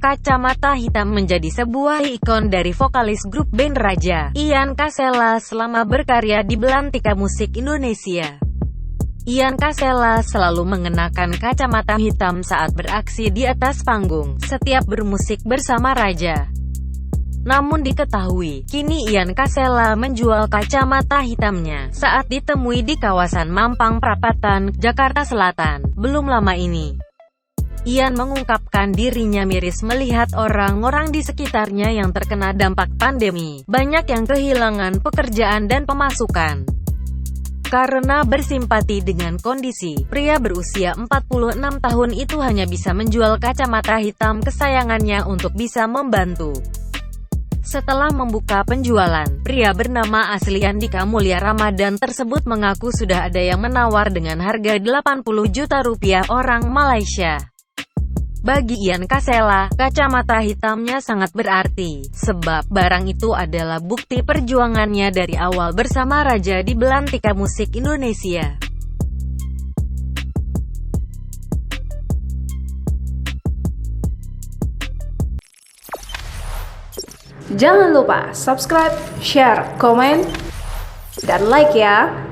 Kacamata hitam menjadi sebuah ikon dari vokalis grup band Raja, Ian Kasela selama berkarya di belantika musik Indonesia. Ian Kasela selalu mengenakan kacamata hitam saat beraksi di atas panggung, setiap bermusik bersama Raja. Namun diketahui, kini Ian Kasela menjual kacamata hitamnya saat ditemui di kawasan Mampang Perapatan, Jakarta Selatan, belum lama ini. Ian mengungkapkan dirinya miris melihat orang-orang di sekitarnya yang terkena dampak pandemi. Banyak yang kehilangan pekerjaan dan pemasukan. Karena bersimpati dengan kondisi, pria berusia 46 tahun itu hanya bisa menjual kacamata hitam kesayangannya untuk bisa membantu. Setelah membuka penjualan, pria bernama asli Andika Mulya Ramadan tersebut mengaku sudah ada yang menawar dengan harga 80 juta rupiah orang Malaysia. Bagi Ian Kasela, kacamata hitamnya sangat berarti, sebab barang itu adalah bukti perjuangannya dari awal bersama Raja di belantika musik Indonesia. Jangan lupa subscribe, share, komen, dan like ya!